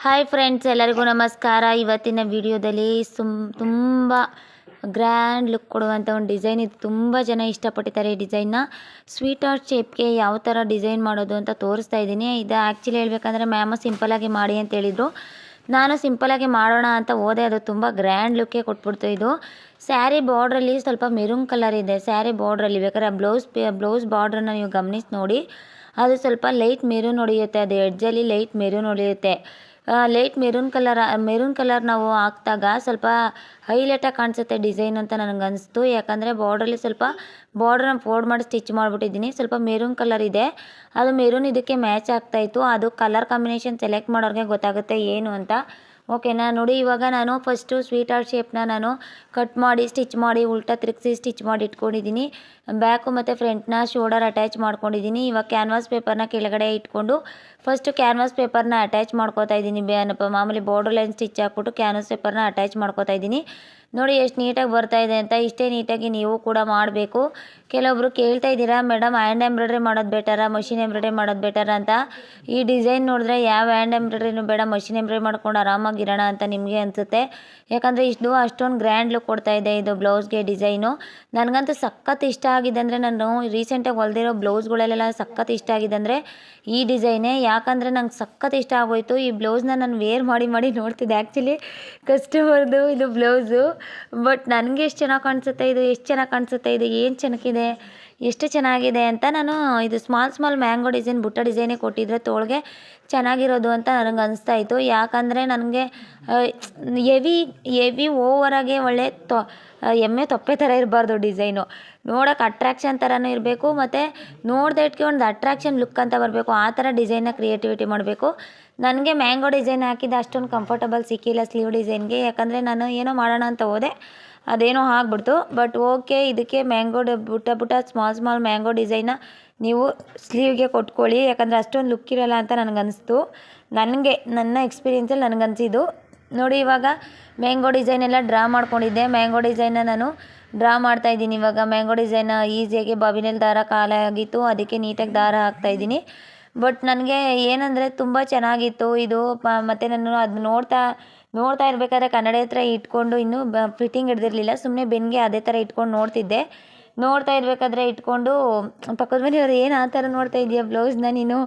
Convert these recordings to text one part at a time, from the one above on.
Hi friends, ಎಲ್ಲರಿಗೂ ನಮಸ್ಕಾರ. ಇವತ್ತಿನ ವಿಡಿಯೋದಲ್ಲಿ ತುಂಬ ಗ್ರ್ಯಾಂಡ್ ಲುಕ್ ಕೊಡುವಂಥ ಒಂದು ಡಿಸೈನ್ ಇದು. ತುಂಬ ಜನ ಇಷ್ಟಪಟ್ಟಿದ್ದಾರೆ ಈ ಡಿಸೈನ್ನ. ಸ್ವೀಟ್ ಹಾರ್ಟ್ ಶೇಪ್ಗೆ ಯಾವ ಥರ ಡಿಸೈನ್ ಮಾಡೋದು ಅಂತ ತೋರಿಸ್ತಾ ಇದ್ದೀನಿ. ಇದು ಆ್ಯಕ್ಚುಲಿ ಹೇಳ್ಬೇಕಂದ್ರೆ ಮ್ಯಾಮ ಸಿಂಪಲಾಗಿ ಮಾಡಿ ಅಂತ ಹೇಳಿದರು. ನಾನು ಸಿಂಪಲಾಗಿ ಮಾಡೋಣ ಅಂತ ಹೋದೆ. ಅದು ತುಂಬ ಗ್ರ್ಯಾಂಡ್ ಲುಕ್ಕೇ ಕೊಟ್ಬಿಡ್ತು. ಇದು ಸ್ಯಾರಿ ಬಾರ್ಡ್ರಲ್ಲಿ ಸ್ವಲ್ಪ ಮೆರೂನ್ ಕಲರ್ ಇದೆ. ಸ್ಯಾರಿ ಬಾರ್ಡ್ರಲ್ಲಿ ಬೇಕಾದ್ರೆ ಬ್ಲೌಸ್ ಬಾರ್ಡ್ರನ್ನ ನೀವು ಗಮನಿಸಿ ನೋಡಿ. ಅದು ಸ್ವಲ್ಪ ಲೈಟ್ ಮೆರೂನ್ ಹೊಡೆಯುತ್ತೆ. ಅದು ಎಡ್ಜಲ್ಲಿ ಲೈಟ್ ಮೆರೂನ್ ಹೊಡೆಯುತ್ತೆ. ಲೈಟ್ ಮೆರೂನ್ ಕಲರ್ ನಾವು ಹಾಕಿದಾಗ ಸ್ವಲ್ಪ ಹೈಲೈಟಾಗಿ ಕಾಣಿಸುತ್ತೆ ಡಿಸೈನ್ ಅಂತ ನನಗೆ ಅನಿಸ್ತು. ಯಾಕಂದರೆ ಬಾರ್ಡ್ರಲ್ಲಿ ಸ್ವಲ್ಪ ಬಾರ್ಡ್ರನ್ನ ಫೋಲ್ಡ್ ಮಾಡಿ ಸ್ಟಿಚ್ ಮಾಡಿಬಿಟ್ಟಿದ್ದೀನಿ. ಸ್ವಲ್ಪ ಮೆರೂನ್ ಕಲರ್ ಇದೆ, ಅದು ಮೆರೂನ್ ಇದಕ್ಕೆ ಮ್ಯಾಚ್ ಆಗ್ತಾಯಿತ್ತು. ಅದು ಕಲರ್ ಕಾಂಬಿನೇಷನ್ ಸೆಲೆಕ್ಟ್ ಮಾಡೋರಿಗೆ ಗೊತ್ತಾಗುತ್ತೆ ಏನು ಅಂತ. ಓಕೆನಾ, ನೋಡಿ ಇವಾಗ ನಾನು ಫಸ್ಟು ಸ್ವೀಟ್ ಹಾರ್ಟ್ ಶೇಪ್ನ ನಾನು ಕಟ್ ಮಾಡಿ ಸ್ಟಿಚ್ ಮಾಡಿ ಉಲ್ಟಾ ತಿರುಗಿಸಿ ಸ್ಟಿಚ್ ಮಾಡಿ ಇಟ್ಕೊಂಡಿದ್ದೀನಿ. ಬ್ಯಾಕು ಮತ್ತು ಫ್ರಂಟ್ನ ಶೋಲ್ಡರ್ ಅಟ್ಯಾಚ್ ಮಾಡ್ಕೊಂಡಿದ್ದೀನಿ. ಇವಾಗ ಕ್ಯಾನ್ವಾಸ್ ಪೇಪರ್ನ ಕೆಳಗಡೆ ಇಟ್ಕೊಂಡು ಫಸ್ಟು ಕ್ಯಾನ್ವಾಸ್ ಪೇಪರ್ನ ಅಟ್ಯಾಚ್ ಮಾಡ್ಕೋತಾ ಇದ್ದೀನಿ. ಮಾಮೂಲಿ ಬಾರ್ಡರ್ ಲೈನ್ ಸ್ಟಿಚ್ ಹಾಕ್ಬಿಟ್ಟು ಕ್ಯಾನ್ವಾಸ್ ಪೇಪರ್ನ ಅಟ್ಯಾಚ್ ಮಾಡ್ಕೋತಾ ಇದ್ದೀನಿ. ನೋಡಿ ಎಷ್ಟು ನೀಟಾಗಿ ಬರ್ತಾಯಿದೆ ಅಂತ. ಇಷ್ಟೇ ನೀಟಾಗಿ ನೀವು ಕೂಡ ಮಾಡಬೇಕು. ಕೆಲವೊಬ್ರು ಕೇಳ್ತಾ ಇದ್ದೀರಾ, ಮೇಡಮ್ ಹ್ಯಾಂಡ್ ಎಂಬ್ರಾಯ್ಡ್ರಿ ಮಾಡೋದು ಬೆಟರಾ ಮಷಿನ್ ಎಂಬ್ರಾಯ್ಡ್ರಿ ಮಾಡೋದು ಬೆಟರಾ ಅಂತ. ಈ ಡಿಸೈನ್ ನೋಡಿದ್ರೆ ಯಾವ ಹ್ಯಾಂಡ್ ಎಂಬ್ರಾಯ್ಡ್ರಿನೂ ಬೇಡ, ಮಷಿನ್ ಎಂಬ್ರಾಯ್ಡ್ರಿ ಮಾಡ್ಕೊಂಡು ಆರಾಮಾಗಿರೋಣ ಅಂತ ನಿಮಗೆ ಅನಿಸುತ್ತೆ. ಯಾಕಂದರೆ ಅಷ್ಟೊಂದು ಗ್ರ್ಯಾಂಡ್ ಲುಕ್ ಕೊಡ್ತಾ ಇದೆ ಇದು ಬ್ಲೌಸ್ಗೆ ಡಿಸೈನು. ನನಗಂತೂ ಸಖತ್ ಇಷ್ಟ ಆಗಿದೆ. ಅಂದರೆ ನಾನು ರೀಸೆಂಟಾಗಿ ಹೊಲ್ದಿರೋ ಬ್ಲೌಸ್ಗಳಲ್ಲೆಲ್ಲ ಸಖತ್ ಇಷ್ಟ ಆಗಿದೆ ಅಂದರೆ ಈ ಡಿಸೈನೇ. ಯಾಕಂದರೆ ನಂಗೆ ಸಖತ್ ಇಷ್ಟ ಆಗೋಯ್ತು. ಈ ಬ್ಲೌಸ್ನ ನಾನು ವೇರ್ ಮಾಡಿ ನೋಡ್ತಿದ್ದೆ. ಆ್ಯಕ್ಚುಲಿ ಕಸ್ಟಮರ್ದು ಇದು ಬ್ಲೌಸು, ಬಟ್ ನನಗೆ ಎಷ್ಟು ಚೆನ್ನಾಗಿ ಕಾಣಿಸುತ್ತೆ ಇದು, ಎಷ್ಟು ಚೆನ್ನಾಗಿ ಕಾಣಿಸುತ್ತೆ ಇದು, ಏನು ಚೆನ್ನಾಗಿದೆ, ಎಷ್ಟು ಚೆನ್ನಾಗಿದೆ ಅಂತ ನಾನು ಇದು ಸ್ಮಾಲ್ ಮ್ಯಾಂಗೋ ಡಿಸೈನ್ ಬುಟ್ಟ ಡಿಸೈನೇ ಕೊಟ್ಟಿದ್ರೆ ತೋಳಿಗೆ ಚೆನ್ನಾಗಿರೋದು ಅಂತ ನನಗೆ ಅನಿಸ್ತಾ ಇತ್ತು. ಯಾಕಂದರೆ ನನಗೆ ಹೆವಿ ಓವರಾಗೆ ಒಳ್ಳೆ ಎಮ್ಮೆ ತೊಪ್ಪೆ ಥರ ಇರಬಾರ್ದು ಡಿಸೈನು. ನೋಡೋಕೆ ಅಟ್ರಾಕ್ಷನ್ ಥರನೂ ಇರಬೇಕು, ಮತ್ತು ನೋಡ್ದಕ್ಕೆ ಒಂದು ಅಟ್ರಾಕ್ಷನ್ ಲುಕ್ ಅಂತ ಬರಬೇಕು. ಆ ಥರ ಡಿಸೈನ್ನ ಕ್ರಿಯೇಟಿವಿಟಿ ಮಾಡಬೇಕು. ನನಗೆ ಮ್ಯಾಂಗೋ ಡಿಸೈನ್ ಹಾಕಿದ್ದು ಅಷ್ಟೊಂದು ಕಂಫರ್ಟಬಲ್ ಸಿಕ್ಕಿಲ್ಲ ಸ್ಲೀವ್ ಡಿಸೈನ್ಗೆ. ಯಾಕಂದರೆ ನಾನು ಏನೋ ಮಾಡೋಣ ಅಂತ ಹೋದೆ, ಅದೇನೋ ಆಗ್ಬಿಡ್ತು. ಬಟ್ ಓಕೆ, ಇದಕ್ಕೆ ಮ್ಯಾಂಗೋ ಬುಟ್ಟ ಸ್ಮಾಲ್ ಮ್ಯಾಂಗೋ ಡಿಸೈನ್ನ ನೀವು ಸ್ಲೀವ್ಗೆ ಕೊಟ್ಕೊಳ್ಳಿ. ಯಾಕಂದರೆ ಅಷ್ಟೊಂದು ಲುಕ್ ಇರೋಲ್ಲ ಅಂತ ನನಗನ್ನಿಸ್ತು. ನನ್ನ ಎಕ್ಸ್ಪೀರಿಯೆನ್ಸಲ್ಲಿ ನನಗನ್ಸಿದ್ದು. ನೋಡಿ ಇವಾಗ ಮ್ಯಾಂಗೋ ಡಿಸೈನ್ ಎಲ್ಲ ಡ್ರಾ ಮಾಡ್ಕೊಂಡಿದ್ದೆ. ಮ್ಯಾಂಗೋ ಡಿಸೈನ್ನ ನಾನು ಡ್ರಾ ಮಾಡ್ತಾಯಿದ್ದೀನಿ. ಇವಾಗ ಮ್ಯಾಂಗೋ ಡಿಸೈನ್ ಈಸಿಯಾಗಿ ಬಾಬಿನಲ್ಲಿ ದಾರ ಕಾಲಾಗಿತ್ತು, ಅದಕ್ಕೆ ನೀಟಾಗಿ ದಾರ ಹಾಕ್ತಾಯಿದ್ದೀನಿ. ಬಟ್ ನನಗೆ ಏನಂದರೆ ತುಂಬ ಚೆನ್ನಾಗಿತ್ತು ಇದು. ಮತ್ತು ನಾನು ಅದು ನೋಡ್ತಾ ಇರಬೇಕಾದ್ರೆ ಕನ್ನಡಿ ಹತ್ರ ಇಟ್ಕೊಂಡು ಇನ್ನೂ ಫಿಟ್ಟಿಂಗ್ ಹಿಡ್ದಿರಲಿಲ್ಲ. ಸುಮ್ಮನೆ ಬೆನ್ನಿಗೆ ಅದೇ ಥರ ಇಟ್ಕೊಂಡು ನೋಡ್ತಾ ಇರಬೇಕಾದ್ರೆ ಇಟ್ಕೊಂಡು ಪಕ್ಕದ ಮನೆಯವ್ರು, ಏನು ಆ ಥರ ನೋಡ್ತಾ ಇದೆಯಾ ಬ್ಲೌಸ್ನ ನೀನು,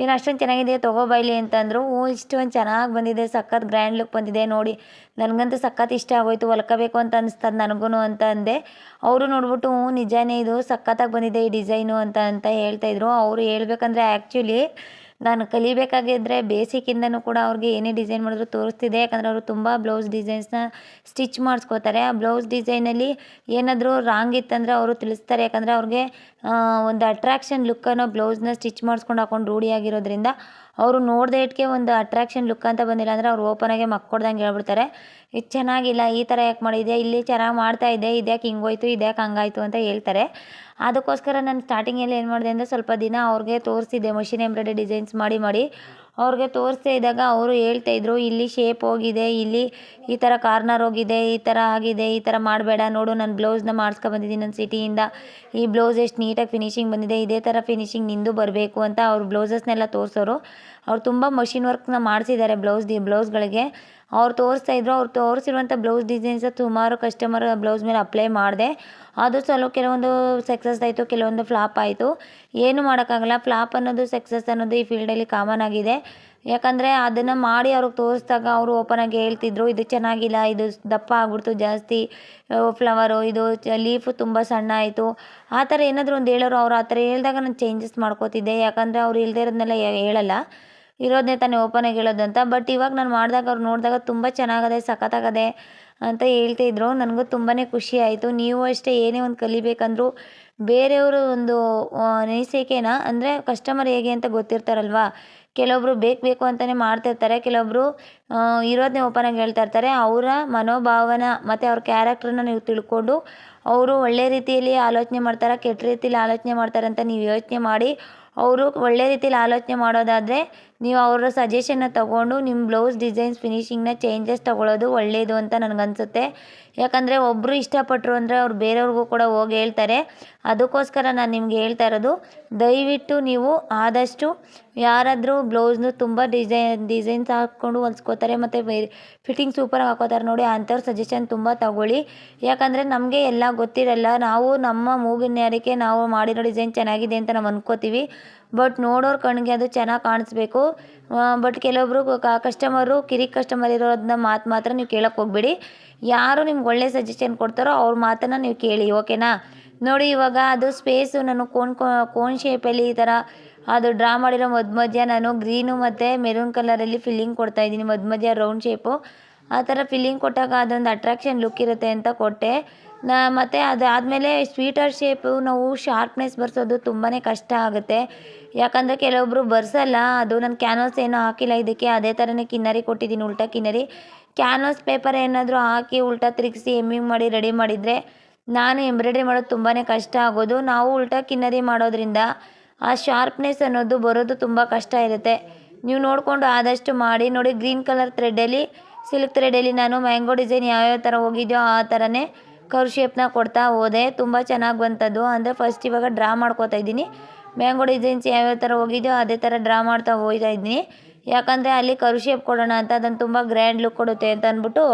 ಏನು ಅಷ್ಟೊಂದು ಚೆನ್ನಾಗಿದೆಯಾ ತೊಗೋಬೈಲಿ ಅಂತಂದರು. ಇಷ್ಟೊಂದು ಚೆನ್ನಾಗಿ ಬಂದಿದೆ, ಸಖತ್ ಗ್ರ್ಯಾಂಡ್ ಲುಕ್ ಬಂದಿದೆ ನೋಡಿ. ನನಗಂತೂ ಸಖತ್ ಇಷ್ಟ ಆಗೋಯ್ತು, ಹೊಲ್ಕೋಬೇಕು ಅಂತ ಅನಿಸ್ತದೆ ನನಗೂ ಅಂತ ಅಂದೆ. ಅವರು ನೋಡ್ಬಿಟ್ಟು ನಿಜಾನೇ ಇದು ಸಖತ್ತಾಗಿ ಬಂದಿದೆ ಈ ಡಿಸೈನು ಅಂತ ಹೇಳ್ತಾಯಿದ್ರು. ಅವರು ಹೇಳ್ಬೇಕಂದ್ರೆ ಆ್ಯಕ್ಚುಲಿ ನಾನು ಕಲಿಬೇಕಾಗಿದ್ದರೆ ಬೇಸಿಕ್ಕಿಂದನೂ ಕೂಡ ಅವ್ರಿಗೆ ಏನೇ ಡಿಸೈನ್ ಮಾಡಿದ್ರು ತೋರಿಸ್ತಿದ್ದೆ. ಯಾಕಂದರೆ ಅವರು ತುಂಬ ಬ್ಲೌಸ್ ಡಿಸೈನ್ಸ್ನ ಸ್ಟಿಚ್ ಮಾಡಿಸ್ಕೋತಾರೆ. ಆ ಬ್ಲೌಸ್ ಡಿಸೈನಲ್ಲಿ ಏನಾದರೂ ರಾಂಗ್ ಇತ್ತಂದರೆ ಅವರು ತಿಳಿಸ್ತಾರೆ. ಯಾಕಂದರೆ ಅವ್ರಿಗೆ ಒಂದು ಅಟ್ರಾಕ್ಷನ್ ಲುಕ್ ಅನ್ನೋ ಬ್ಲೌಸ್ನ ಸ್ಟಿಚ್ ಮಾಡಿಸ್ಕೊಂಡು ಹಾಕೊಂಡು ರೂಢಿಯಾಗಿರೋದ್ರಿಂದ ಅವರು ನೋಡ್ದೆ ಇಟ್ಕೆ ಒಂದು ಅಟ್ರಾಕ್ಷನ್ ಲುಕ್ ಅಂತ ಬಂದಿಲ್ಲ ಅಂದರೆ ಅವ್ರು ಓಪನಾಗೆ ಮಕ್ಕೊಡ್ದಂಗೆ ಹೇಳ್ಬಿಡ್ತಾರೆ, ಇದು ಚೆನ್ನಾಗಿಲ್ಲ, ಈ ಥರ ಯಾಕೆ ಮಾಡಿದೆ, ಇಲ್ಲಿ ಚೆನ್ನಾಗಿ ಮಾಡ್ತಾಯಿದ್ದೆ, ಇದ್ಯಾಕೆ ಹಿಂಗೋಯ್ತು, ಇದ್ಯಾಕೆ ಹಂಗಾಯ್ತು ಅಂತ ಹೇಳ್ತಾರೆ. ಅದಕ್ಕೋಸ್ಕರ ನಾನು ಸ್ಟಾರ್ಟಿಂಗಲ್ಲಿ ಏನು ಮಾಡಿದೆ ಅಂದರೆ ಸ್ವಲ್ಪ ದಿನ ಅವ್ರಿಗೆ ತೋರಿಸಿದ್ದೆ ಮಷಿನ್ ಎಂಬ್ರಾಯ್ಡ್ರಿ ಡಿಸೈನ್ಸ್ ಮಾಡಿ ಅವ್ರಿಗೆ ತೋರಿಸ್ತಾ ಇದ್ದಾಗ ಅವರು ಹೇಳ್ತಾಯಿದ್ರು, ಇಲ್ಲಿ ಶೇಪ್ ಹೋಗಿದೆ, ಇಲ್ಲಿ ಈ ಥರ ಕಾರ್ನರ್ ಹೋಗಿದೆ, ಈ ಥರ ಆಗಿದೆ, ಈ ಥರ ಮಾಡಬೇಡ, ನೋಡು ನಾನು ಬ್ಲೌಸ್ನ ಮಾಡಿಸ್ಕೊಬಂದಿದ್ದೀನಿ ನನ್ನ ಸಿಟಿಯಿಂದ, ಈ ಬ್ಲೌಸ್ ಎಷ್ಟು ನೀಟಾಗಿ ಫಿನಿಶಿಂಗ್ ಬಂದಿದೆ, ಇದೇ ಥರ ಫಿನಿಶಿಂಗ್ ನಿಂದು ಬರಬೇಕು ಅಂತ ಅವ್ರು ಬ್ಲೌಸಸ್ನೆಲ್ಲ ತೋರಿಸೋರು. ಅವ್ರು ತುಂಬ ಮಷಿನ್ ವರ್ಕ್ನ ಮಾಡಿಸಿದ್ದಾರೆ ಬ್ಲೌಸ್ಗಳಿಗೆ. ಅವ್ರು ತೋರಿಸ್ತಾಯಿದ್ರು. ಅವ್ರು ತೋರಿಸಿರುವಂಥ ಬ್ಲೌಸ್ ಡಿಸೈನ್ಸ್ ಸುಮಾರು ಕಸ್ಟಮರ್ ಬ್ಲೌಸ್ ಮೇಲೆ ಅಪ್ಲೈ ಮಾಡಿದೆ. ಅದು ಕೆಲವೊಂದು ಸಕ್ಸಸ್ ಆಯಿತು, ಕೆಲವೊಂದು ಫ್ಲಾಪ್ ಆಯಿತು. ಏನು ಮಾಡೋಕ್ಕಾಗಲ್ಲ, ಫ್ಲಾಪ್ ಅನ್ನೋದು ಸಕ್ಸಸ್ ಅನ್ನೋದು ಈ ಫೀಲ್ಡಲ್ಲಿ ಕಾಮನ್ ಆಗಿದೆ. ಯಾಕಂದರೆ ಅದನ್ನು ಮಾಡಿ ಅವ್ರಿಗೆ ತೋರಿಸಿದಾಗ ಅವರು ಓಪನಾಗಿ ಹೇಳ್ತಿದ್ರು, ಇದು ಚೆನ್ನಾಗಿಲ್ಲ, ಇದು ದಪ್ಪ ಆಗ್ಬಿಡ್ತು ಜಾಸ್ತಿ ಫ್ಲವರು, ಇದು ಲೀಫು ತುಂಬ ಸಣ್ಣ ಆಯಿತು, ಆ ಥರ ಏನಾದರೂ ಒಂದು ಹೇಳೋರು. ಅವ್ರು ಆ ಥರ ಹೇಳಿದಾಗ ನಾನು ಚೇಂಜಸ್ ಮಾಡ್ಕೋತಿದ್ದೆ. ಯಾಕಂದರೆ ಅವ್ರು ಇಲ್ಲದೇ ಇರೋದನ್ನೆಲ್ಲ ಹೇಳಲ್ಲ, ಇರೋದನ್ನೇ ತಾನೇ ಓಪನಾಗಿ ಹೇಳೋದಂತ. ಬಟ್ ಇವಾಗ ನಾನು ಮಾಡಿದಾಗ ಅವ್ರು ನೋಡಿದಾಗ ತುಂಬ ಚೆನ್ನಾಗದೆ, ಸಖತ್ತಾಗದೆ ಅಂತ ಹೇಳ್ತಿದ್ರು. ನನಗೂ ತುಂಬಾ ಖುಷಿ ಆಯಿತು. ನೀವು ಅಷ್ಟೇ ಏನೇ ಒಂದು ಕಲಿಬೇಕಂದ್ರೂ ಬೇರೆಯವರು ಒಂದು ಅನಿಸಿಕೆನ, ಅಂದರೆ ಕಸ್ಟಮರ್ ಹೇಗೆ ಅಂತ ಗೊತ್ತಿರ್ತಾರಲ್ವ. ಕೆಲವೊಬ್ಬರು ಬೇಕು ಅಂತಲೇ ಮಾಡ್ತಿರ್ತಾರೆ, ಕೆಲವೊಬ್ಬರು ಇರೋದನ್ನೇ ಓಪನಾಗಿ ಹೇಳ್ತಾ ಇರ್ತಾರೆ. ಅವರ ಮನೋಭಾವನ ಮತ್ತು ಅವ್ರ ಕ್ಯಾರೆಕ್ಟ್ರನ್ನ ನೀವು ತಿಳ್ಕೊಂಡು ಅವರು ಒಳ್ಳೆ ರೀತಿಯಲ್ಲಿ ಆಲೋಚನೆ ಮಾಡ್ತಾರೆ, ಕೆಟ್ಟ ರೀತಿಯಲ್ಲಿ ಆಲೋಚನೆ ಮಾಡ್ತಾರೆ ಅಂತ ನೀವು ಯೋಚನೆ ಮಾಡಿ ಅವರು ಒಳ್ಳೆ ರೀತಿಯಲ್ಲಿ ಆಲೋಚನೆ ಮಾಡೋದಾದರೆ ನೀವು ಅವರ ಸಜೆಷನ್ನ ತೊಗೊಂಡು ನಿಮ್ಮ ಬ್ಲೌಸ್ ಡಿಸೈನ್ಸ್ ಫಿನಿಶಿಂಗ್ನ ಚೇಂಜಸ್ ತೊಗೊಳ್ಳೋದು ಒಳ್ಳೆಯದು ಅಂತ ನನಗನ್ಸುತ್ತೆ. ಯಾಕಂದರೆ ಒಬ್ಬರು ಇಷ್ಟಪಟ್ಟರು ಅಂದರೆ ಅವ್ರು ಬೇರೆಯವ್ರಿಗೂ ಕೂಡ ಹೋಗಿ ಹೇಳ್ತಾರೆ. ಅದಕ್ಕೋಸ್ಕರ ನಾನು ನಿಮ್ಗೆ ಹೇಳ್ತಾ ಇರೋದು, ದಯವಿಟ್ಟು ನೀವು ಆದಷ್ಟು ಯಾರಾದರೂ ಬ್ಲೌಸ್ನು ತುಂಬ ಡಿಸೈನ್ಸ್ ಹಾಕ್ಕೊಂಡು ಹೊಲ್ಸ್ಕೋತಾರೆ ಮತ್ತು ಫಿಟ್ಟಿಂಗ್ ಸೂಪರಾಗಿ ಹಾಕೋತಾರೆ ನೋಡಿ, ಅಂಥವ್ರ ಸಜೆಷನ್ ತುಂಬ ತಗೊಳ್ಳಿ. ಯಾಕಂದರೆ ನಮಗೆ ಎಲ್ಲ ಗೊತ್ತಿರಲ್ಲ. ನಾವು ನಮ್ಮ ಮೂಗಿನ ನೇರಕ್ಕೆ ನಾವು ಮಾಡಿರೋ ಡಿಸೈನ್ ಚೆನ್ನಾಗಿದೆ ಅಂತ ನಾವು ಅಂದ್ಕೋತೀವಿ. ಬಟ್ ನೋಡೋರ ಕಣ್ಣಿಗೆ ಅದು ಚೆನ್ನಾಗಿ ಕಾಣಿಸ್ಬೇಕು. ಬಟ್ ಕೆಲವೊಬ್ಬರು ಕಸ್ಟಮರು ಕಿರಿಕ್ ಕಸ್ಟಮರ್ ಇರೋದನ್ನ ಮಾತ್ರ ನೀವು ಕೇಳೋಕ್ಕೆ ಹೋಗಬೇಡಿ. ಯಾರು ನಿಮ್ಗೆ ಒಳ್ಳೆ ಸಜೆಷನ್ ಕೊಡ್ತಾರೋ ಅವ್ರ ಮಾತನ್ನು ನೀವು ಕೇಳಿ, ಓಕೆನಾ. ನೋಡಿ ಇವಾಗ ಅದು ಸ್ಪೇಸು ನಾನು ಕೋನ್ ಶೇಪಲ್ಲಿ ಈ ಥರ ಅದು ಡ್ರಾ ಮಾಡಿರೋ ಮಧ್ಯ ನಾನು ಗ್ರೀನು ಮತ್ತು ಮೆರೂನ್ ಕಲರಲ್ಲಿ ಫಿಲ್ಲಿಂಗ್ ಕೊಡ್ತಾಯಿದ್ದೀನಿ. ಮಧ್ಯ ರೌಂಡ್ ಶೇಪು ಆ ಥರ ಫಿಲ್ಲಿಂಗ್ ಕೊಟ್ಟಾಗ ಅದೊಂದು ಅಟ್ರಾಕ್ಷನ್ ಲುಕ್ ಇರುತ್ತೆ ಅಂತ ಕೊಟ್ಟೆ. ಮತ್ತು ಅದಾದಮೇಲೆ ಸ್ವೀಟರ್ ಶೇಪು ನಾವು ಶಾರ್ಪ್ನೆಸ್ ಬರ್ಸೋದು ತುಂಬಾ ಕಷ್ಟ ಆಗುತ್ತೆ. ಯಾಕಂದರೆ ಕೆಲವೊಬ್ಬರು ಬರ್ಸಲ್ಲ. ಅದು ನಾನು ಕ್ಯಾನ್ವಾಸ್ ಏನೂ ಹಾಕಿಲ್ಲ ಇದಕ್ಕೆ, ಅದೇ ಥರನೇ ಕಿನ್ನರಿ ಕೊಟ್ಟಿದ್ದೀನಿ, ಉಲ್ಟಾ ಕಿನ್ನರಿ. ಕ್ಯಾನ್ವಾಸ್ ಪೇಪರ್ ಏನಾದರೂ ಹಾಕಿ ಉಲ್ಟಾ ತಿರುಗಿಸಿ ಎಮ್ಮಿಂಗ್ ಮಾಡಿ ರೆಡಿ ಮಾಡಿದರೆ ನಾನು ಎಂಬ್ರಾಯ್ಡ್ರಿ ಮಾಡೋದು ತುಂಬಾ ಕಷ್ಟ ಆಗೋದು. ನಾವು ಉಲ್ಟಾ ಕಿನ್ನರಿ ಮಾಡೋದ್ರಿಂದ ಆ ಶಾರ್ಪ್ನೆಸ್ ಅನ್ನೋದು ಬರೋದು ತುಂಬ ಕಷ್ಟ ಇರುತ್ತೆ. ನೀವು ನೋಡಿಕೊಂಡು ಆದಷ್ಟು ಮಾಡಿ. ನೋಡಿ ಗ್ರೀನ್ ಕಲರ್ ಥ್ರೆಡ್ಡಲ್ಲಿ ಸಿಲ್ಕ್ ಥ್ರೆಡಲ್ಲಿ ನಾನು ಮ್ಯಾಂಗೋ ಡಿಸೈನ್ ಯಾವ್ಯಾವ ಥರ ಹೋಗಿದೆಯೋ ಆ ಥರನೇ ಕರ್ವ್ ಶೇಪ್ನ ಕೊಡ್ತಾ ಹೋದೆ. ತುಂಬ ಚೆನ್ನಾಗಿ ಬಂತದ್ದು. ಅಂದರೆ ಫಸ್ಟ್ ಇವಾಗ ಡ್ರಾ ಮಾಡ್ಕೋತಾ ಇದ್ದೀನಿ. ಮ್ಯಾಂಗೋ ಡಿಸೈನ್ಸ್ ಯಾವ್ಯಾವ ಥರ ಹೋಗಿದೆಯೋ ಅದೇ ಥರ ಡ್ರಾ ಮಾಡ್ತಾ ಹೋಗ್ತಾ ಇದ್ದೀನಿ. ಯಾಕಂದರೆ ಅಲ್ಲಿ ಕರ್ವ್ ಶೇಪ್ ಕೊಡೋಣ ಅಂತ, ಅದನ್ನು ತುಂಬ ಗ್ರ್ಯಾಂಡ್ ಲುಕ್ ಕೊಡುತ್ತೆ ಅಂತ ಅಂದ್ಬಿಟ್ಟು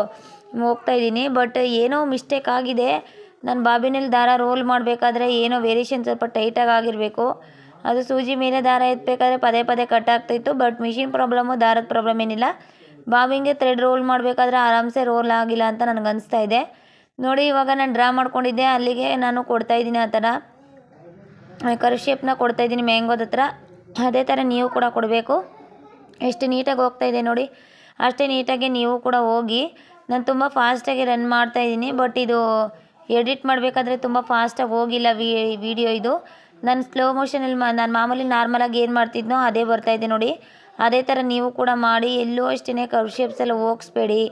ಹೋಗ್ತಾಯಿದ್ದೀನಿ. ಬಟ್ ಏನೋ ಮಿಸ್ಟೇಕ್ ಆಗಿದೆ. ನಾನು ಬಾಬಿನಲ್ಲಿ ದಾರ ರೋಲ್ ಮಾಡಬೇಕಾದ್ರೆ ಏನೋ ವೇರಿಯೇಷನ್ ಸ್ವಲ್ಪ ಟೈಟಾಗಿ ಆಗಿರಬೇಕು. ಅದು ಸೂಜಿ ಮೇಲೆ ದಾರ ಎತ್ತಬೇಕಾದ್ರೆ ಪದೇ ಕಟ್ ಆಗ್ತಾಯಿತ್ತು. ಬಟ್ ಮಿಷಿನ್ ಪ್ರಾಬ್ಲಮ್ಮು, ದಾರದ ಪ್ರಾಬ್ಲಮ್ ಏನಿಲ್ಲ. ಬಾಬಿಂಗೆ ಥ್ರೆಡ್ ರೋಲ್ ಮಾಡಬೇಕಾದ್ರೆ ಆರಾಮ್ಸೆ ರೋಲ್ ಆಗಿಲ್ಲ ಅಂತ ನನಗೆ ಅನಿಸ್ತಾ ಇದೆ. ನೋಡಿ ಇವಾಗ ನಾನು ಡ್ರಾ ಮಾಡ್ಕೊಂಡಿದ್ದೆ, ಅಲ್ಲಿಗೆ ನಾನು ಕೊಡ್ತಾಯಿದ್ದೀನಿ ಆ ಥರ ಕರ್ವ್ ಶೇಪ್ನ ಕೊಡ್ತಾಯಿದ್ದೀನಿ ಮ್ಯಾಂಗೋದ ಹತ್ರ. ಅದೇ ಥರ ನೀವು ಕೂಡ ಕೊಡಬೇಕು. ಎಷ್ಟು ನೀಟಾಗಿ ಹೋಗ್ತಾಯಿದೆ ನೋಡಿ, ಅಷ್ಟೇ ನೀಟಾಗಿ ನೀವು ಕೂಡ ಹೋಗಿ. ನಾನು ತುಂಬ ಫಾಸ್ಟಾಗಿ ರನ್ ಮಾಡ್ತಾಯಿದ್ದೀನಿ. ಬಟ್ ಇದು ಎಡಿಟ್ ಮಾಡಬೇಕಾದ್ರೆ ತುಂಬ ಫಾಸ್ಟಾಗಿ ಹೋಗಿಲ್ಲ ವಿಡಿಯೋ ಇದು. ನಾನು ಸ್ಲೋ ಮೋಷನಲ್ಲಿ ನಾನು ಮಾಮೂಲಿ ನಾರ್ಮಲಾಗಿ ಏನು ಮಾಡ್ತಿದ್ನೋ ಅದೇ ಬರ್ತಾಯಿದೆ ನೋಡಿ. ಅದೇ ಥರ ನೀವು ಕೂಡ ಮಾಡಿ. ಎಲ್ಲೂ ಅಷ್ಟೇ ಕರ್ವ್ ಶೇಪ್ಸ್ ಎಲ್ಲ ಹೋಗಿಸ್ಬೇಡಿ,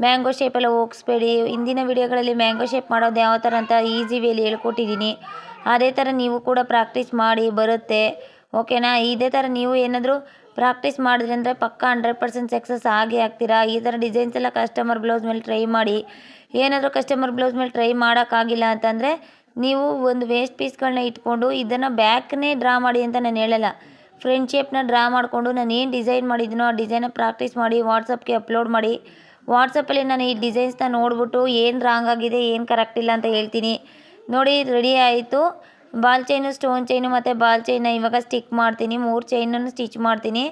ಮ್ಯಾಂಗೋ ಶೇಪೆಲ್ಲ ಹೋಗಿಸ್ಬೇಡಿ. ಹಿಂದಿನ ವಿಡಿಯೋಗಳಲ್ಲಿ ಮ್ಯಾಂಗೋ ಶೇಪ್ ಮಾಡೋದು ಯಾವ ಥರ ಅಂತ ಈಸಿ ವೇಲಿ ಹೇಳ್ಕೊಟ್ಟಿದ್ದೀನಿ. ಅದೇ ಥರ ನೀವು ಕೂಡ ಪ್ರಾಕ್ಟೀಸ್ ಮಾಡಿ, ಬರುತ್ತೆ, ಓಕೆನಾ. ಇದೇ ಥರ ನೀವು ಏನಾದರೂ ಪ್ರಾಕ್ಟೀಸ್ ಮಾಡಿದ್ರಿ ಅಂದರೆ ಪಕ್ಕ 100% ಸಕ್ಸಸ್ ಆಗೇ ಆಗ್ತೀರಾ. ಈ ಥರ ಡಿಸೈನ್ಸ್ ಎಲ್ಲ ಕಸ್ಟಮರ್ ಬ್ಲೌಸ್ ಮೇಲೆ ಟ್ರೈ ಮಾಡಿ. ಏನಾದರೂ ಕಸ್ಟಮರ್ ಬ್ಲೌಸ್ ಮೇಲೆ ಟ್ರೈ ಮಾಡೋಕ್ಕಾಗಿಲ್ಲ ಅಂತಂದರೆ ನೀವು ಒಂದು ವೇಸ್ಟ್ ಪೀಸ್ಗಳನ್ನ ಇಟ್ಕೊಂಡು ಇದನ್ನು ಬ್ಯಾಕ್ನೇ ಡ್ರಾ ಮಾಡಿ ಅಂತ ನಾನು ಹೇಳಲ್ಲ. ಫ್ರಂಟ್ ಶೇಪ್ನ ಡ್ರಾ ಮಾಡಿಕೊಂಡು ನಾನು ಏನು ಡಿಸೈನ್ ಮಾಡಿದ್ದೀನೋ ಆ ಡಿಸೈನ ಪ್ರಾಕ್ಟೀಸ್ ಮಾಡಿ ವಾಟ್ಸಪ್ಗೆ ಅಪ್ಲೋಡ್ ಮಾಡಿ. ವಾಟ್ಸಪ್ಪಲ್ಲಿ ನಾನು ಈ ಡಿಸೈನ್ಸ್ನ ನೋಡಿಬಿಟ್ಟು ಏನು ರಾಂಗ್ ಆಗಿದೆ, ಏನು ಕರೆಕ್ಟ್ ಇಲ್ಲ ಅಂತ ಹೇಳ್ತೀನಿ. ನೋಡಿ ರೆಡಿ ಆಯಿತು. ಬಾಲ್ ಚೈನು, ಸ್ಟೋನ್ ಚೈನು ಮತ್ತು ಬಾಲ್ ಚೈನ್ನ ಇವಾಗ ಸ್ಟಿಕ್ ಮಾಡ್ತೀನಿ. 3 ಚೈನನ್ನು ಸ್ಟಿಚ್ ಮಾಡ್ತೀನಿ.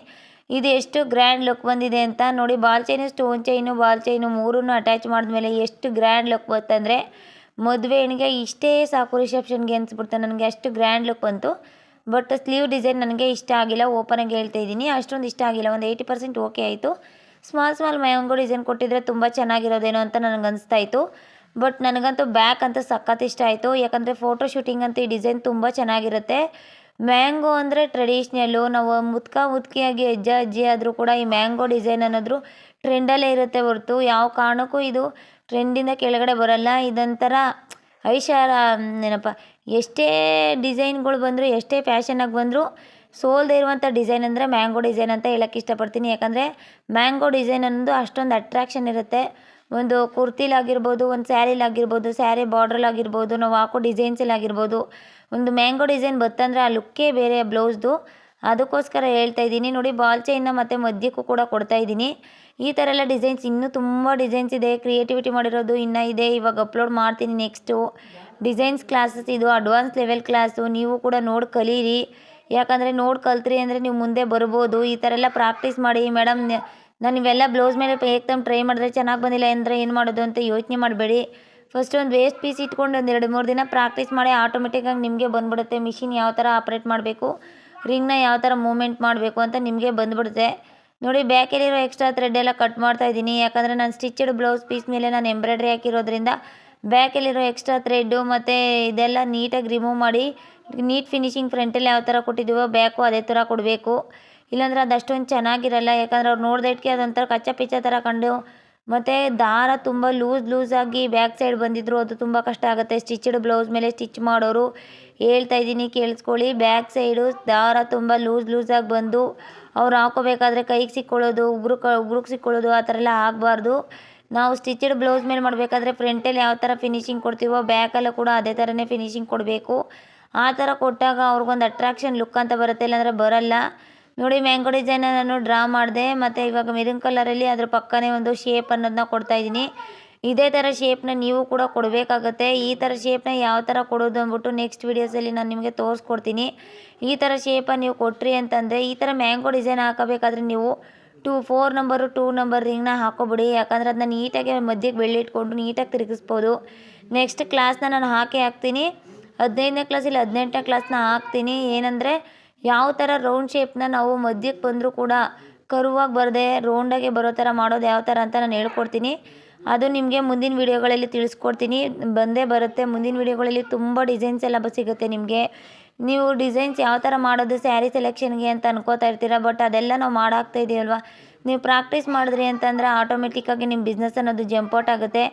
ಇದು ಎಷ್ಟು ಗ್ರ್ಯಾಂಡ್ ಲುಕ್ ಬಂದಿದೆ ಅಂತ ನೋಡಿ. Ball chain, stone chain, ball chain ಮೂರನ್ನು ಅಟ್ಯಾಚ್ ಮಾಡಿದ್ಮೇಲೆ ಎಷ್ಟು ಗ್ರ್ಯಾಂಡ್ ಲುಕ್ ಬಂತಂದರೆ ಮದುವೆ ಹೆಣ್ಣಿಗೆ ಇಷ್ಟೇ ಸಾಕು ರಿಸೆಪ್ಷನ್ಗೆ ಅನಿಸ್ಬಿಡ್ತು ನನಗೆ, ಅಷ್ಟು ಗ್ರ್ಯಾಂಡ್ ಲುಕ್ ಬಂತು. ಬಟ್ ಸ್ಲೀವ್ ಡಿಸೈನ್ ನನಗೆ ಇಷ್ಟ ಆಗಿಲ್ಲ, ಓಪನಾಗಿ ಹೇಳ್ತಾ ಇದ್ದೀನಿ. ಅಷ್ಟೊಂದು ಇಷ್ಟ ಆಗಿಲ್ಲ, ಒಂದು 80% ಓಕೆ ಆಯಿತು. ಸ್ಮಾಲ್ ಮ್ಯಾಂಗೋ ಡಿಸೈನ್ ಕೊಟ್ಟಿದ್ರೆ ತುಂಬ ಚೆನ್ನಾಗಿರೋದೇನೋ ಅಂತ ನನಗೆ ಅನಿಸ್ತಾ ಇತ್ತು. ಬಟ್ ನನಗಂತೂ ಬ್ಯಾಕ್ ಅಂತ ಸಖತ್ ಇಷ್ಟ ಆಯಿತು. ಯಾಕಂದರೆ ಫೋಟೋ ಶೂಟಿಂಗ್ ಅಂತ ಈ ಡಿಸೈನ್ ತುಂಬ ಚೆನ್ನಾಗಿರುತ್ತೆ. ಮ್ಯಾಂಗೋ ಅಂದರೆ ಟ್ರೆಡಿಷ್ನಲ್ಲು. ನಾವು ಮುದುಕಿಯಾಗಿ ಅಜ್ಜಿ ಆದರೂ ಕೂಡ ಈ ಮ್ಯಾಂಗೋ ಡಿಸೈನ್ ಅನ್ನೋದು ಟ್ರೆಂಡಲ್ಲೇ ಇರುತ್ತೆ ಹೊರತು ಯಾವ ಕಾರಣಕ್ಕೂ ಇದು ಟ್ರೆಂಡಿಂದ ಕೆಳಗಡೆ ಬರೋಲ್ಲ. ಇದೊಂಥರ ಏನಪ್ಪ, ಎಷ್ಟೇ ಡಿಸೈನ್ಗಳು ಬಂದರೂ, ಎಷ್ಟೇ ಫ್ಯಾಷನಾಗಿ ಬಂದರೂ ಸೋಲ್ದೇ ಇರುವಂಥ ಡಿಸೈನ್ ಅಂದರೆ ಮ್ಯಾಂಗೋ ಡಿಸೈನ್ ಅಂತ ಹೇಳೋಕ್ಕೆ ಇಷ್ಟಪಡ್ತೀನಿ. ಯಾಕಂದರೆ ಮ್ಯಾಂಗೋ ಡಿಸೈನ್ ಅನ್ನೋದು ಅಷ್ಟೊಂದು ಅಟ್ರಾಕ್ಷನ್ ಇರುತ್ತೆ. ಒಂದು ಕುರ್ತಿಲಾಗಿರ್ಬೋದು, ಒಂದು ಸ್ಯಾರಿಲಾಗಿರ್ಬೋದು, ಸ್ಯಾರಿ ಬಾರ್ಡ್ರಲ್ಲಾಗಿರ್ಬೋದು, ನಾವು ಹಾಕೋ ಡಿಸೈನ್ಸಲ್ಲಾಗಿರ್ಬೋದು, ಒಂದು ಮ್ಯಾಂಗೋ ಡಿಸೈನ್ ಬತ್ತಂದರೆ ಆ ಲುಕ್ಕೇ ಬೇರೆ ಬ್ಲೌಸ್ದು. ಅದಕ್ಕೋಸ್ಕರ ಹೇಳ್ತಾ ಇದ್ದೀನಿ. ನೋಡಿ ಬಾಲ್ ಚೈನ್ನ ಮತ್ತು ಮಧ್ಯಕ್ಕೂ ಕೂಡ ಕೊಡ್ತಾಯಿದ್ದೀನಿ. ಈ ಥರ ಎಲ್ಲ ಡಿಸೈನ್ಸ್ ಇನ್ನೂ ತುಂಬ ಡಿಸೈನ್ಸ್ ಇದೆ. ಕ್ರಿಯೇಟಿವಿಟಿ ಮಾಡಿರೋದು ಇನ್ನೂ ಇದೆ. ಇವಾಗ ಅಪ್ಲೋಡ್ ಮಾಡ್ತೀನಿ ನೆಕ್ಸ್ಟು ಡಿಸೈನ್ಸ್ ಕ್ಲಾಸಸ್. ಇದು ಅಡ್ವಾನ್ಸ್ ಲೆವೆಲ್ ಕ್ಲಾಸು. ನೀವು ಕೂಡ ನೋಡಿ ಕಲೀರಿ. ಯಾಕಂದರೆ ನೋಡಿ ಕಲ್ತ್ರಿ ಅಂದರೆ ನೀವು ಮುಂದೆ ಬರ್ಬೋದು. ಈ ಥರ ಎಲ್ಲ ಪ್ರಾಕ್ಟೀಸ್ ಮಾಡಿ. ಮೇಡಮ್ ನಾನು ಇವೆಲ್ಲ ಬ್ಲೌಸ್ ಮೇಲೆ ಏಕ್ದಮ್ ಟ್ರೈ ಮಾಡಿದ್ರೆ ಚೆನ್ನಾಗಿ ಬಂದಿಲ್ಲ ಅಂದರೆ ಏನು ಮಾಡೋದು ಅಂತ ಯೋಚನೆ ಮಾಡಬೇಡಿ. ಫಸ್ಟ್ ಒಂದು ವೇಸ್ಟ್ ಪೀಸ್ ಇಟ್ಕೊಂಡು ಒಂದು 2-3 ದಿನ ಪ್ರಾಕ್ಟೀಸ್ ಮಾಡಿ ಆಟೋಮೆಟಿಕ್ಕಾಗಿ ನಿಮಗೆ ಬಂದ್ಬಿಡುತ್ತೆ. ಮಿಷಿನ್ ಯಾವ ಥರ ಆಪ್ರೇಟ್ ಮಾಡಬೇಕು, ರಿಂಗ್ನ ಯಾವ ಥರ ಮೂಮೆಂಟ್ ಮಾಡಬೇಕು ಅಂತ ನಿಮಗೆ ಬಂದ್ಬಿಡುತ್ತೆ. ನೋಡಿ ಬ್ಯಾಕಲ್ಲಿರೋ ಎಕ್ಸ್ಟ್ರಾ ಥ್ರೆಡ್ ಎಲ್ಲ ಕಟ್ ಮಾಡ್ತಾಯಿದ್ದೀನಿ. ಯಾಕಂದರೆ ನಾನು ಸ್ಟಿಚಡ್ ಬ್ಲೌಸ್ ಪೀಸ್ ಮೇಲೆ ನಾನು ಎಂಬ್ರಾಯ್ಡ್ರಿ ಹಾಕಿರೋದ್ರಿಂದ ಬ್ಯಾಕಲ್ಲಿರೋ ಎಕ್ಸ್ಟ್ರಾ ಥ್ರೆಡ್ಡು ಮತ್ತು ಇದೆಲ್ಲ ನೀಟಾಗಿ ರಿಮೂವ್ ಮಾಡಿ ನೀಟ್ ಫಿನಿಶಿಂಗ್ ಫ್ರಂಟಲ್ಲಿ ಯಾವ ಥರ ಕೊಟ್ಟಿದ್ದೀವೋ ಬ್ಯಾಕು ಅದೇ ಥರ ಕೊಡಬೇಕು. ಇಲ್ಲಾಂದರೆ ಅದು ಅಷ್ಟೊಂದು ಚೆನ್ನಾಗಿರಲ್ಲ. ಯಾಕಂದರೆ ಅವ್ರು ನೋಡ್ದಕ್ಕೆ ಅದೊಂಥರ ಕಚ್ಚಾ ಪಿಚ್ಚ ಥರ ಕಂಡು ಮತ್ತು ದಾರ ತುಂಬ ಲೂಸಾಗಿ ಬ್ಯಾಕ್ ಸೈಡ್ ಬಂದಿದ್ರು ಅದು ತುಂಬ ಕಷ್ಟ ಆಗುತ್ತೆ. ಸ್ಟಿಚ್ಡ್ ಬ್ಲೌಸ್ ಮೇಲೆ ಸ್ಟಿಚ್ ಮಾಡೋರು ಹೇಳ್ತಾ ಇದ್ದೀನಿ ಕೇಳಿಸ್ಕೊಳ್ಳಿ. ಬ್ಯಾಕ್ ಸೈಡು ದಾರ ತುಂಬ ಲೂಸಾಗಿ ಬಂದು ಅವ್ರು ಹಾಕೋಬೇಕಾದ್ರೆ ಕೈಗೆ ಸಿಕ್ಕೊಳ್ಳೋದು, ಉಗುರಿಗೆ ಸಿಕ್ಕೊಳ್ಳೋದು ಆ ಥರ ಎಲ್ಲ ಆಗಬಾರ್ದು. ನಾವು ಸ್ಟಿಚ್ಡ್ ಬ್ಲೌಸ್ ಮೇಲೆ ಮಾಡಬೇಕಾದ್ರೆ ಫ್ರಂಟಲ್ಲಿ ಯಾವ ಥರ ಫಿನಿಶಿಂಗ್ ಕೊಡ್ತೀವೋ ಬ್ಯಾಕಲ್ಲೂ ಕೂಡ ಅದೇ ಥರನೇ ಫಿನಿಶಿಂಗ್ ಕೊಡಬೇಕು. ಆ ಥರ ಕೊಟ್ಟಾಗ ಅವ್ರಿಗೊಂದು ಅಟ್ರಾಕ್ಷನ್ ಲುಕ್ ಅಂತ ಬರುತ್ತೆ, ಇಲ್ಲಾಂದರೆ ಬರಲ್ಲ. ನೋಡಿ ಮ್ಯಾಂಗೋ ಡಿಸೈನ ನಾನು ಡ್ರಾ ಮಾಡಿದೆ. ಮತ್ತು ಇವಾಗ ಮೆರೂನ್ ಕಲರಲ್ಲಿ ಅದ್ರ ಪಕ್ಕನೇ ಒಂದು ಶೇಪ್ ಅನ್ನೋದನ್ನ ಕೊಡ್ತಾಯಿದ್ದೀನಿ. ಇದೇ ಥರ ಶೇಪ್ನ ನೀವು ಕೂಡ ಕೊಡಬೇಕಾಗತ್ತೆ. ಈ ಥರ ಶೇಪ್ನ ಯಾವ ಥರ ಕೊಡೋದು ಅಂದ್ಬಿಟ್ಟು ನೆಕ್ಸ್ಟ್ ವೀಡಿಯೋಸಲ್ಲಿ ನಾನು ನಿಮಗೆ ತೋರಿಸ್ಕೊಡ್ತೀನಿ. ಈ ಥರ ಶೇಪನ್ನು ನೀವು ಕೊಟ್ರಿ ಅಂತಂದರೆ ಈ ಥರ ಮ್ಯಾಂಗೋ ಡಿಸೈನ್ ಹಾಕಬೇಕಾದ್ರೆ ನೀವು 4 ನಂಬರು 2 ನಂಬರ್ ರಿಂಗ್ನ ಹಾಕೋಬಿಡಿ. ಯಾಕಂದರೆ ಅದನ್ನ ನೀಟಾಗಿ ಮಧ್ಯಕ್ಕೆ ಬೆಳ್ಳಿಟ್ಕೊಂಡು ನೀಟಾಗಿ ತಿರುಗಿಸ್ಬೋದು. ನೆಕ್ಸ್ಟ್ ಕ್ಲಾಸ್ನ ನಾನು ಹಾಕ್ತೀನಿ. 15ನೇ ಕ್ಲಾಸ್ ಇಲ್ಲ 18ನೇ ಕ್ಲಾಸ್ನ ಹಾಕ್ತೀನಿ. ಏನಂದರೆ ಯಾವ ಥರ ರೌಂಡ್ ಶೇಪ್ನ ನಾವು ಮಧ್ಯಕ್ಕೆ ಬಂದರೂ ಕೂಡ ಕರುವಾಗಿ ಬರದೆ ರೌಂಡಾಗೆ ಬರೋ ಥರ ಮಾಡೋದು ಯಾವ ಥರ ಅಂತ ನಾನು ಹೇಳ್ಕೊಡ್ತೀನಿ. ಅದು ನಿಮಗೆ ಮುಂದಿನ ವೀಡಿಯೋಗಳಲ್ಲಿ ತಿಳಿಸ್ಕೊಡ್ತೀನಿ. ಬಂದೇ ಬರುತ್ತೆ. ಮುಂದಿನ ವೀಡಿಯೋಗಳಲ್ಲಿ ತುಂಬ ಡಿಸೈನ್ಸ್ ಎಲ್ಲ ಸಿಗುತ್ತೆ ನಿಮಗೆ. ನೀವು ಡಿಸೈನ್ಸ್ ಯಾವ ಥರ ಮಾಡೋದು ಸ್ಯಾರಿ ಸೆಲೆಕ್ಷನ್ಗೆ ಅಂತ ಅನ್ಕೋತಾ ಇರ್ತೀರ. ಬಟ್ ಅದೆಲ್ಲ ನಾವು ಮಾಡಾಕ್ತಾ ಇದೀವಲ್ವ. ನೀವು ಪ್ರಾಕ್ಟೀಸ್ ಮಾಡಿದ್ರಿ ಅಂತಂದರೆ ಆಟೋಮೆಟಿಕ್ಕಾಗಿ ನಿಮ್ಮ ಬಿಸ್ನೆಸ್ ಅನ್ನೋದು ಜಂಪೌಟ್ ಆಗುತ್ತೆ.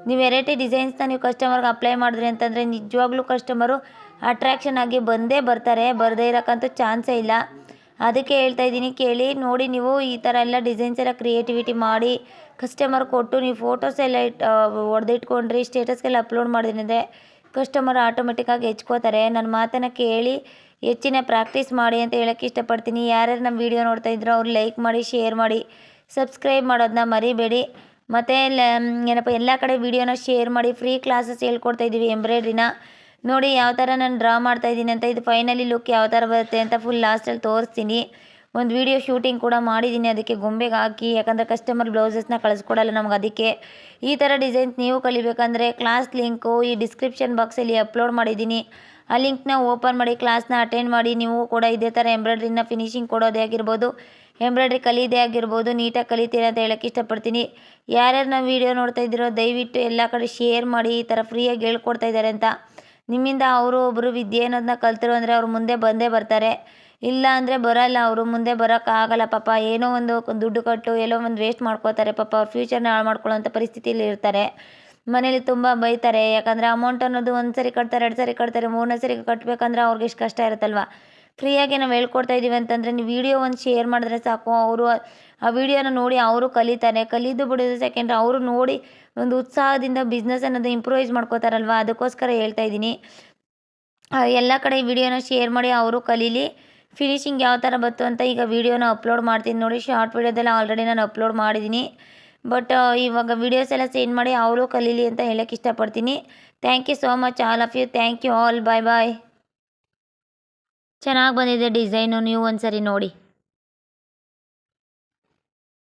ನೀವು ವೆರೈಟಿ ಡಿಸೈನ್ಸ್ನ ನೀವು ಕಸ್ಟಮರ್ಗೆ ಅಪ್ಲೈ ಮಾಡಿದ್ರಿ ಅಂತಂದರೆ ನಿಜವಾಗ್ಲೂ ಕಸ್ಟಮರು ಅಟ್ರಾಕ್ಷನ್ ಆಗಿ ಬಂದೇ ಬರ್ತಾರೆ. ಬರದೇ ಇರೋಕ್ಕಂತೂ ಚಾನ್ಸೇ ಇಲ್ಲ. ಅದಕ್ಕೆ ಹೇಳ್ತಾ ಇದ್ದೀನಿ ಕೇಳಿ. ನೋಡಿ ನೀವು ಈ ಥರ ಎಲ್ಲ ಡಿಸೈನ್ಸ್ ಎಲ್ಲ ಕ್ರಿಯೇಟಿವಿಟಿ ಮಾಡಿ ಕಸ್ಟಮರ್ ಕೊಟ್ಟು ನೀವು ಫೋಟೋಸ್ ಎಲ್ಲ ಹೊಡೆದಿಟ್ಕೊಂಡ್ರಿ ಸ್ಟೇಟಸ್ಗೆಲ್ಲ ಅಪ್ಲೋಡ್ ಮಾಡಿದ್ರೆ ಕಸ್ಟಮರ್ ಆಟೋಮೆಟಿಕ್ಕಾಗಿ ಹೆಚ್ಕೋತಾರೆ. ನನ್ನ ಮಾತನ್ನು ಕೇಳಿ ಹೆಚ್ಚಿನ ಪ್ರಾಕ್ಟೀಸ್ ಮಾಡಿ ಅಂತ ಹೇಳೋಕ್ಕೆ ಇಷ್ಟಪಡ್ತೀನಿ. ಯಾರ್ಯಾರು ನಮ್ಮ ವೀಡಿಯೋ ನೋಡ್ತಾ ಇದ್ರೋ ಅವ್ರು ಲೈಕ್ ಮಾಡಿ, ಶೇರ್ ಮಾಡಿ, ಸಬ್ಸ್ಕ್ರೈಬ್ ಮಾಡೋದನ್ನ ಮರಿಬೇಡಿ. ಮತ್ತು ಏನಪ್ಪ ಎಲ್ಲ ಕಡೆ ವೀಡಿಯೋನ ಶೇರ್ ಮಾಡಿ. ಫ್ರೀ ಕ್ಲಾಸಸ್ ಹೇಳ್ಕೊಡ್ತಾ ಇದ್ದೀವಿ ಎಂಬ್ರಾಯ್ಡ್ರಿನ. ನೋಡಿ ಯಾವ ಥರ ನಾನು ಡ್ರಾ ಮಾಡ್ತಾಯಿದ್ದೀನಿ ಅಂತ. ಇದು ಫೈನಲಿ ಲುಕ್ ಯಾವ ಥರ ಬರುತ್ತೆ ಅಂತ ಫುಲ್ ಲಾಸ್ಟಲ್ಲಿ ತೋರಿಸ್ತೀನಿ. ಒಂದು ವೀಡಿಯೋ ಶೂಟಿಂಗ್ ಕೂಡ ಮಾಡಿದ್ದೀನಿ ಅದಕ್ಕೆ ಗೊಂಬೆಗೆ ಹಾಕಿ. ಯಾಕಂದರೆ ಕಸ್ಟಮರ್ ಬ್ಲೌಸಸ್ನ ಕಳಿಸ್ಕೊಡಲ್ಲ ನಮ್ಗೆ. ಅದಕ್ಕೆ ಈ ಥರ ಡಿಸೈನ್ಸ್ ನೀವು ಕಲಿಬೇಕಂದ್ರೆ ಕ್ಲಾಸ್ ಲಿಂಕು ಈ ಡಿಸ್ಕ್ರಿಪ್ಷನ್ ಬಾಕ್ಸಲ್ಲಿ ಅಪ್ಲೋಡ್ ಮಾಡಿದ್ದೀನಿ. ಆ ಲಿಂಕ್ನ ಓಪನ್ ಮಾಡಿ ಕ್ಲಾಸ್ನ ಅಟೆಂಡ್ ಮಾಡಿ. ನೀವು ಕೂಡ ಇದೇ ಥರ ಎಂಬ್ರಾಯ್ಡ್ರಿನ ಫಿನಿಶಿಂಗ್ ಕೊಡೋದೇ ಆಗಿರ್ಬೋದು, ಎಂಬ್ರಾಯ್ಡ್ರಿ ಕಲಿಯೋದೇ ಆಗಿರ್ಬೋದು ನೀಟಾಗಿ ಕಲಿತೀರ ಅಂತ ಹೇಳೋಕ್ಕೆ ಇಷ್ಟಪಡ್ತೀನಿ. ಯಾರ್ಯಾರು ನಾವು ವೀಡಿಯೋ ನೋಡ್ತಾ ಇದ್ದೀರೋ ದಯವಿಟ್ಟು ಎಲ್ಲ ಕಡೆ ಶೇರ್ ಮಾಡಿ. ಈ ಥರ ಫ್ರೀಯಾಗಿ ಹೇಳ್ಕೊಡ್ತಾ ಇದ್ದಾರೆ ಅಂತ. ನಿಮ್ಮಿಂದ ಅವರು ಒಬ್ಬರು ವಿದ್ಯೆ ಅನ್ನೋದನ್ನ ಕಲ್ತರು ಅಂದರೆ ಅವ್ರು ಮುಂದೆ ಬಂದೇ ಬರ್ತಾರೆ. ಇಲ್ಲ ಅಂದರೆ ಬರೋಲ್ಲ. ಅವರು ಮುಂದೆ ಬರೋಕ್ಕಾಗಲ್ಲ ಪಾಪ. ಏನೋ ಒಂದು ದುಡ್ಡು ಕಟ್ಟು ಎಲ್ಲೋ ಒಂದು ವೇಸ್ಟ್ ಮಾಡ್ಕೋತಾರೆ ಪಾಪ. ಅವ್ರ ಫ್ಯೂಚರ್ನ ಹಾಳು ಮಾಡ್ಕೊಳ್ಳೋಂಥ ಪರಿಸ್ಥಿತಿಯಲ್ಲಿ ಇರ್ತಾರೆ. ಮನೇಲಿ ತುಂಬ ಬೈತಾರೆ. ಯಾಕಂದರೆ ಅಮೌಂಟ್ ಅನ್ನೋದು ಒಂದು ಸರಿ ಕಟ್ತಾರೆ, 2 ಸರಿ ಕಟ್ತಾರೆ, 3ನೇ ಸರಿ ಕಟ್ಟಬೇಕಂದ್ರೆ ಅವ್ರಿಗೆ ಎಷ್ಟು ಕಷ್ಟ ಇರುತ್ತಲ್ವ. ಫ್ರೀಯಾಗಿ ನಾವು ಹೇಳ್ಕೊಡ್ತಾ ಇದ್ದೀವಿ ಅಂತಂದರೆ ನೀವು ವೀಡಿಯೋ ಒಂದು ಶೇರ್ ಮಾಡಿದ್ರೆ ಸಾಕು. ಅವರು ಆ ವಿಡಿಯೋನ ನೋಡಿ ಅವರು ಕಲಿತಾರೆ. ಕಲಿದು ಬಿಡೋದು ಸೆಕೆಂಡ್. ಅವರು ನೋಡಿ ಒಂದು ಉತ್ಸಾಹದಿಂದ ಬಿಸ್ನೆಸ್ ಅನ್ನೋದು ಇಂಪ್ರೂವೈಸ್ ಮಾಡ್ಕೋತಾರಲ್ವ. ಅದಕ್ಕೋಸ್ಕರ ಹೇಳ್ತಾ ಇದ್ದೀನಿ. ಎಲ್ಲ ಕಡೆ ವಿಡಿಯೋನ ಶೇರ್ ಮಾಡಿ ಅವರು ಕಲೀಲಿ. ಫಿನಿಶಿಂಗ್ ಯಾವ ಥರ ಬಂತು ಅಂತ ಈಗ ವಿಡಿಯೋನ ಅಪ್ಲೋಡ್ ಮಾಡ್ತೀನಿ ನೋಡಿ. ಶಾರ್ಟ್ ವಿಡಿಯೋದೆಲ್ಲ ಆಲ್ರೆಡಿ ನಾನು ಅಪ್ಲೋಡ್ ಮಾಡಿದ್ದೀನಿ. ಬಟ್ ಇವಾಗ ವೀಡಿಯೋಸ್ ಎಲ್ಲ ಸೆಂಡ್ ಮಾಡಿ ಅವರು ಕಲೀಲಿ ಅಂತ ಹೇಳೋಕ್ಕೆ ಇಷ್ಟಪಡ್ತೀನಿ. Thank you so much all of you. Thank you all. Bye bye. ಚೆನ್ನಾಗಿ ಬಂದಿದೆ ಡಿಸೈನು. ನೀವು ಒಂದು ಸರಿ ನೋಡಿ.